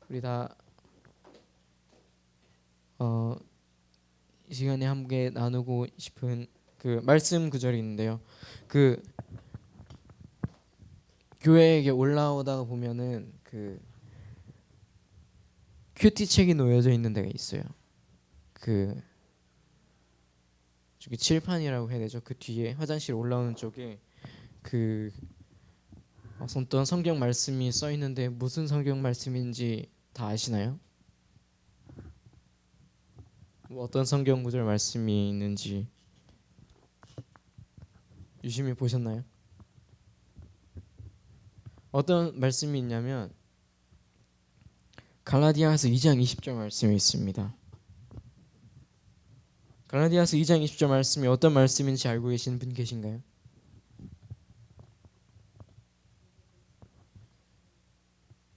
우리 다 이 시간에 함께 나누고 싶은 그 말씀 구절이 있는데요. 그 교회에 올라오다가 보면은 그 큐티 책이 놓여져 있는 데가 있어요. 그 저기 칠판이라고 해야 되죠. 그 뒤에 화장실 올라오는 쪽에 그 어떤 성경 말씀이 써 있는데 무슨 성경 말씀인지 다 아시나요? 어떤 성경 구절 말씀이 있는지 유심히 보셨나요? 어떤 말씀이 있냐면 갈라디아서 2장 20절 말씀이 있습니다. 갈라디아서 2장 20절 말씀이 어떤 말씀인지 알고 계시는 분 계신가요?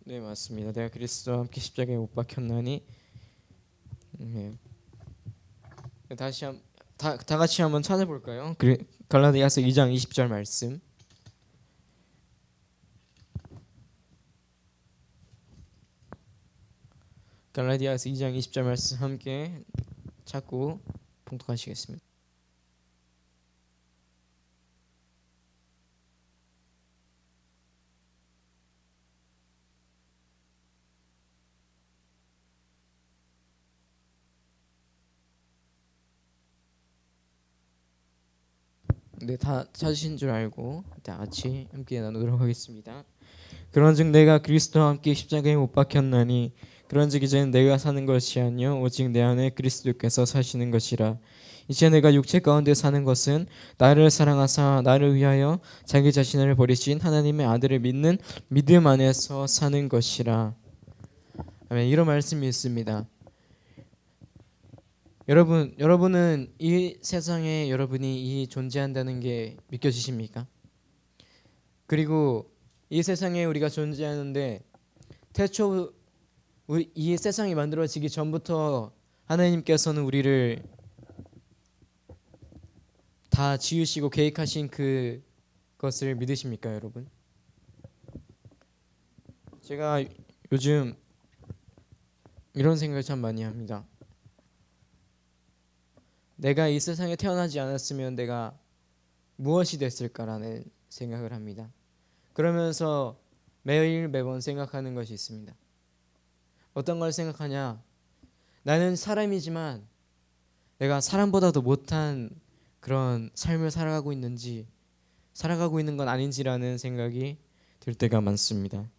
네, 맞습니다. 내가 그리스도와 함께 십자가에 못 박혔나니. 네. 다 같이 한번 찾아볼까요? 갈라디아서 2장 20절 말씀. 갈라디아서 2장 20절 말씀 함께 찾고 봉독하시겠습니다. 네, 다 찾으신 줄 알고 다 같이 함께 나누도록 하겠습니다. 그런즉 내가 그리스도와 함께 십자가에 못 박혔나니 그런즉 이제는 내가 사는 것이 아니요 오직 내 안에 그리스도께서 사시는 것이라. 이제 내가 육체 가운데 사는 것은 나를 사랑하사 나를 위하여 자기 자신을 버리신 하나님의 아들을 믿는 믿음 안에서 사는 것이라. 아멘. 이런 말씀이 있습니다. 여러분은 이 세상에 여러분이 존재한다는 게 믿겨지십니까? 그리고 이 세상에 우리가 존재하는데 태초 이 세상이 만들어지기 전부터 하나님께서는 우리를 다 지으시고 계획하신 그것을 믿으십니까, 여러분? 제가 요즘 이런 생각을 참 많이 합니다. 내가 이 세상에 태어나지 않았으면 내가 무엇이 됐을까라는 생각을 합니다. 그러면서 매번 생각하는 것이 있습니다. 어떤 걸 생각하냐? 나는 사람이지만 내가 사람보다도 못한 그런 삶을 살아가고 있는 건 아닌지라는 생각이 들 때가 많습니다.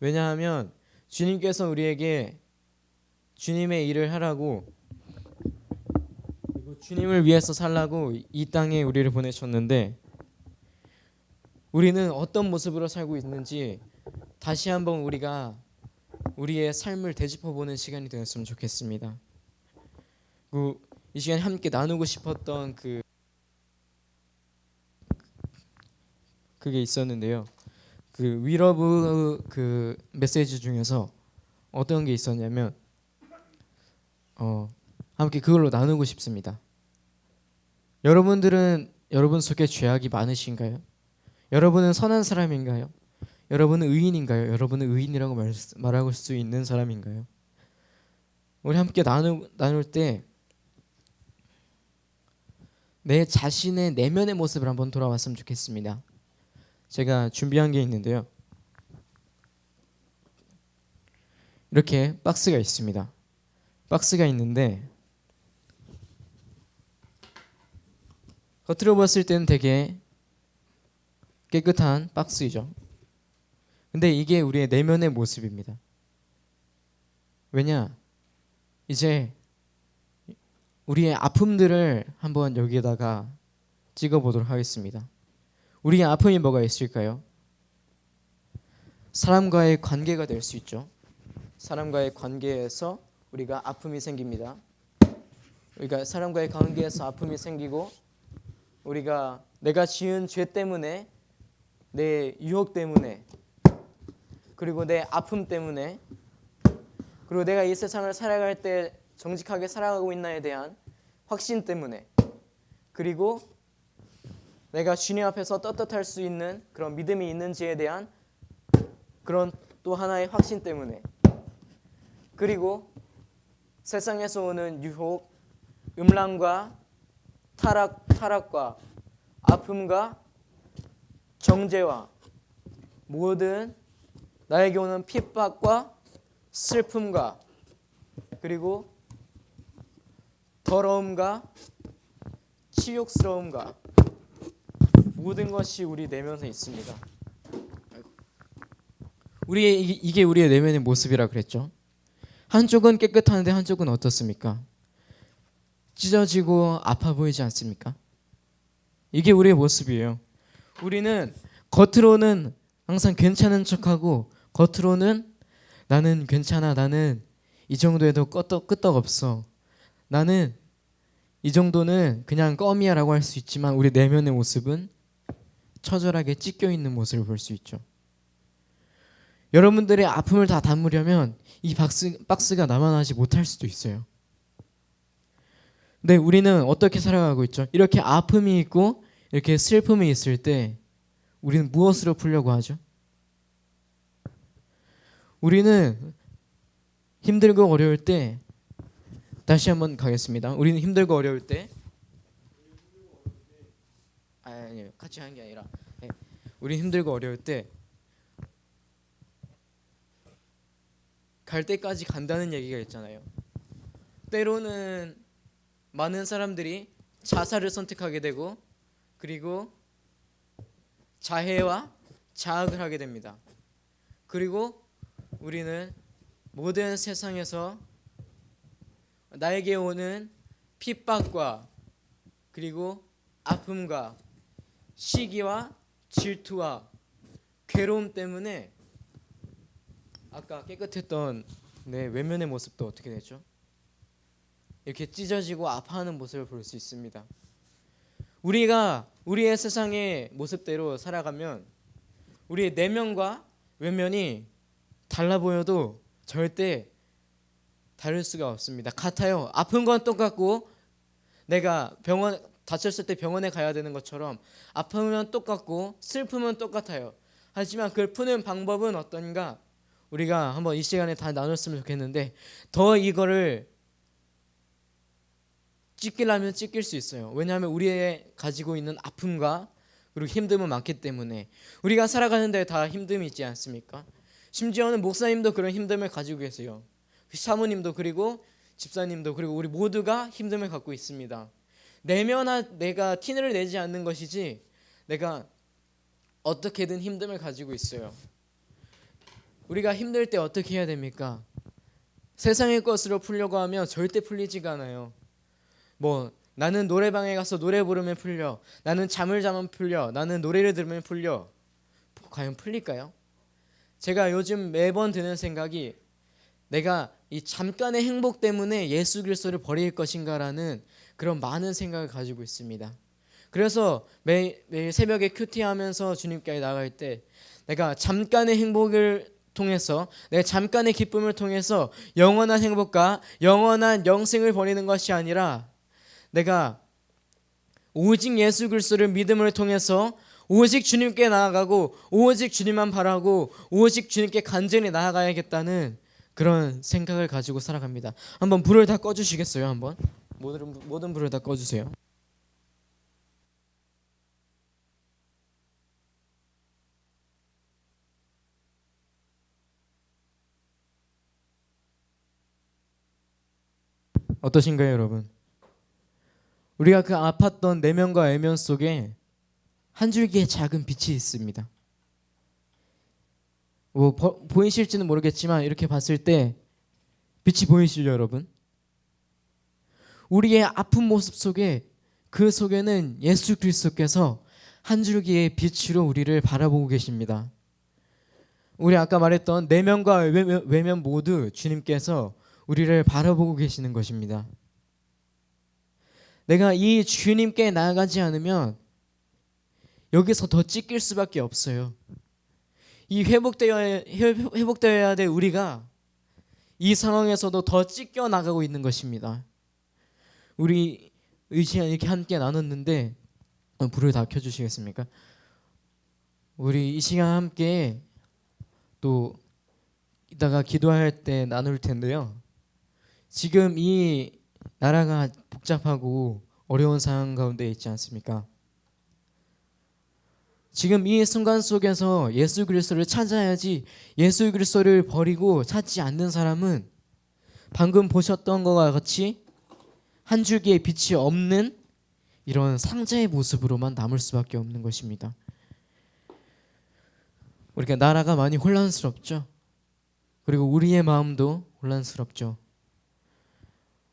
왜냐하면 주님께서 우리에게 주님의 일을 하라고 그리고 주님을 위해서 살라고 이 땅에 우리를 보내셨는데 우리는 어떤 모습으로 살고 있는지 다시 한번 우리가 우리의 삶을 되짚어보는 시간이 되었으면 좋겠습니다. 이 시간에 함께 나누고 싶었던 그게 있었는데요. 그 위러브 그 메시지 중에서 어떤 게 있었냐면 함께 그걸로 나누고 싶습니다. 여러분 속에 죄악이 많으신가요? 여러분은 선한 사람인가요? 여러분은 의인인가요? 여러분은 의인이라고 말할 수 있는 사람인가요? 우리 함께 나눌 때 내 자신의 내면의 모습을 한번 돌아봤으면 좋겠습니다. 제가 준비한 게 있는데요. 이렇게 박스가 있습니다. 박스가 있는데 겉으로 봤을 때는 되게 깨끗한 박스이죠. 근데 이게 우리의 내면의 모습입니다. 왜냐? 이제 우리의 아픔들을 한번 여기에다가 찍어보도록 하겠습니다. 우리의 아픔이 뭐가 있을까요? 사람과의 관계가 될 수 있죠. 사람과의 관계에서 우리가 아픔이 생깁니다. 우리가 사람과의 관계에서 아픔이 생기고 우리가 내가 지은 죄 때문에 내 유혹 때문에 그리고 내 아픔 때문에 그리고 내가 이 세상을 살아갈 때 정직하게 살아가고 있나에 대한 확신 때문에 그리고 내가 주님 앞에서 떳떳할 수 있는 그런 믿음이 있는지에 대한 그런 또 하나의 확신 때문에 그리고 세상에서 오는 유혹, 음란과 타락과 아픔과 정죄와 모든 나에게 오는 핍박과 슬픔과 그리고 더러움과 치욕스러움과 모든 것이 우리 내면에 있습니다. 이게 우리의 내면의 모습이라 그랬죠. 한쪽은 깨끗한데 한쪽은 어떻습니까? 찢어지고 아파 보이지 않습니까? 이게 우리의 모습이에요. 우리는 겉으로는 항상 괜찮은 척하고 겉으로는 나는 괜찮아, 나는 이 정도에도 끄떡없어, 나는 이 정도는 그냥 껌이야 라고 할 수 있지만 우리 내면의 모습은 처절하게 찢겨 있는 모습을 볼 수 있죠. 여러분들의 아픔을 다 담으려면 이 박스가 남아나지 못할 수도 있어요. 근데 우리는 어떻게 살아가고 있죠? 이렇게 아픔이 있고 이렇게 슬픔이 있을 때 우리는 무엇으로 풀려고 하죠? 우리는 힘들고 어려울 때, 다시 한번 가겠습니다. 우리는 힘들고 어려울 때, 아니요, 같이 하는 게 아니라, 우리 힘들고 어려울 때 갈 때까지 간다는 얘기가 있잖아요. 때로는 많은 사람들이 자살을 선택하게 되고 그리고 자해와 자학을 하게 됩니다. 그리고 우리는 모든 세상에서 나에게 오는 핍박과 그리고 아픔과 시기와 질투와 괴로움 때문에 아까 깨끗했던 내 외면의 모습도 어떻게 되죠? 이렇게 찢어지고 아파하는 모습을 볼 수 있습니다. 우리가 우리의 세상의 모습대로 살아가면 우리의 내면과 외면이 달라 보여도 절대 다를 수가 없습니다. 같아요. 아픈 건 똑같고 내가 다쳤을 때 병원에 가야 되는 것처럼 아프면 똑같고 슬픔은 똑같아요. 하지만 그걸 푸는 방법은 어떤가? 우리가 한번 이 시간에 다 나눴으면 좋겠는데 더 이거를 찢기려면 찢길 수 있어요. 왜냐하면 우리의 가지고 있는 아픔과 그리고 힘듦은 많기 때문에 우리가 살아가는 데 다 힘듦이 있지 않습니까? 심지어는 목사님도 그런 힘듦을 가지고 계세요. 사모님도 그리고 집사님도 그리고 우리 모두가 힘듦을 갖고 있습니다. 내가 티를 내지 않는 것이지 내가 어떻게든 힘듦을 가지고 있어요. 우리가 힘들 때 어떻게 해야 됩니까? 세상의 것으로 풀려고 하면 절대 풀리지가 않아요. 나는 노래방에 가서 노래 부르면 풀려, 나는 잠을 자면 풀려, 나는 노래를 들으면 풀려. 과연 풀릴까요? 제가 요즘 매번 드는 생각이 내가 이 잠깐의 행복 때문에 예수 그리스도를 버릴 것인가라는 그런 많은 생각을 가지고 있습니다. 그래서 매일 새벽에 큐티하면서 주님께 나갈 때 내가 잠깐의 행복을 통해서 내 잠깐의 기쁨을 통해서 영원한 행복과 영원한 영생을 버리는 것이 아니라 내가 오직 예수 그리스도를 믿음을 통해서 오직 주님께 나아가고 오직 주님만 바라고 오직 주님께 간절히 나아가야겠다는 그런 생각을 가지고 살아갑니다. 한번 불을 다 꺼주시겠어요? 한번 모든 불을 다 꺼주세요. 어떠신가요, 여러분? 우리가 그 아팠던 내면과 외면 속에 한 줄기의 작은 빛이 있습니다. 보이실지는 모르겠지만 이렇게 봤을 때 빛이 보이시죠, 여러분? 우리의 아픈 모습 속에 그 속에는 예수 그리스도께서 한 줄기의 빛으로 우리를 바라보고 계십니다. 우리 아까 말했던 내면과 외면 모두 주님께서 우리를 바라보고 계시는 것입니다. 내가 이 주님께 나아가지 않으면 여기서 더 찢길 수밖에 없어요. 이 회복되어야 될 우리가 이 상황에서도 더 찢겨 나가고 있는 것입니다. 우리 이 시간 이렇게 함께 나눴는데 불을 다 켜주시겠습니까? 우리 이 시간 함께 또 이따가 기도할 때 나눌 텐데요. 지금 이 나라가 복잡하고 어려운 상황 가운데 있지 않습니까? 지금 이 순간 속에서 예수 그리스도를 찾아야지 예수 그리스도를 버리고 찾지 않는 사람은 방금 보셨던 것과 같이 한 줄기의 빛이 없는 이런 상자의 모습으로만 남을 수밖에 없는 것입니다. 우리가 나라가 많이 혼란스럽죠. 그리고 우리의 마음도 혼란스럽죠.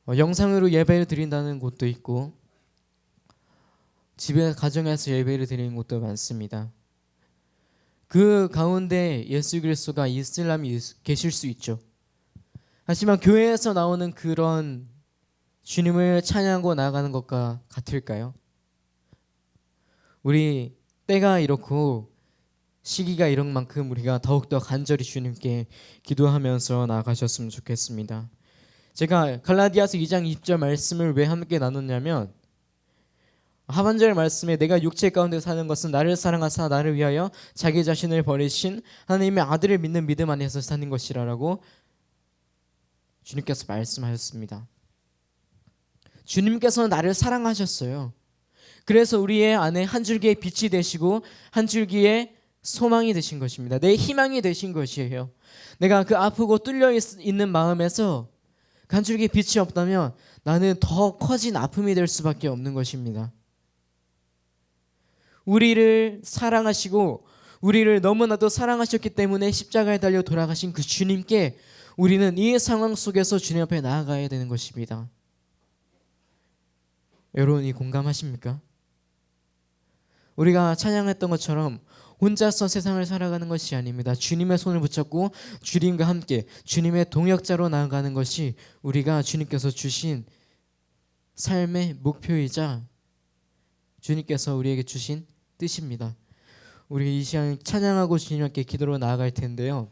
영상으로 예배를 드린다는 곳도 있고 집에 가정에서 예배를 드리는 곳도 많습니다. 그 가운데 예수 그리스도가 이슬람이 계실 수 있죠. 하지만 교회에서 나오는 그런 주님을 찬양하고 나아가는 것과 같을까요? 우리 때가 이렇고 시기가 이런 만큼 우리가 더욱더 간절히 주님께 기도하면서 나아가셨으면 좋겠습니다. 제가 갈라디아서 2장 20절 말씀을 왜 함께 나눴냐면 하반절 말씀에 내가 육체 가운데 사는 것은 나를 사랑하사 나를 위하여 자기 자신을 버리신 하나님의 아들을 믿는 믿음 안에서 사는 것이라고 주님께서 말씀하셨습니다. 주님께서는 나를 사랑하셨어요. 그래서 우리의 안에 한 줄기의 빛이 되시고 한 줄기의 소망이 되신 것입니다. 내 희망이 되신 것이에요. 내가 그 아프고 뚫려 있는 마음에서 한 줄기의 빛이 없다면 나는 더 커진 아픔이 될 수밖에 없는 것입니다. 우리를 사랑하시고 우리를 너무나도 사랑하셨기 때문에 십자가에 달려 돌아가신 그 주님께 우리는 이 상황 속에서 주님 앞에 나아가야 되는 것입니다. 여러분이 공감하십니까? 우리가 찬양했던 것처럼 혼자서 세상을 살아가는 것이 아닙니다. 주님의 손을 붙잡고 주님과 함께 주님의 동역자로 나아가는 것이 우리가 주님께서 주신 삶의 목표이자 주님께서 우리에게 주신 뜻입니다. 우리 이 시간 찬양하고 주님께 기도로 나아갈 텐데요.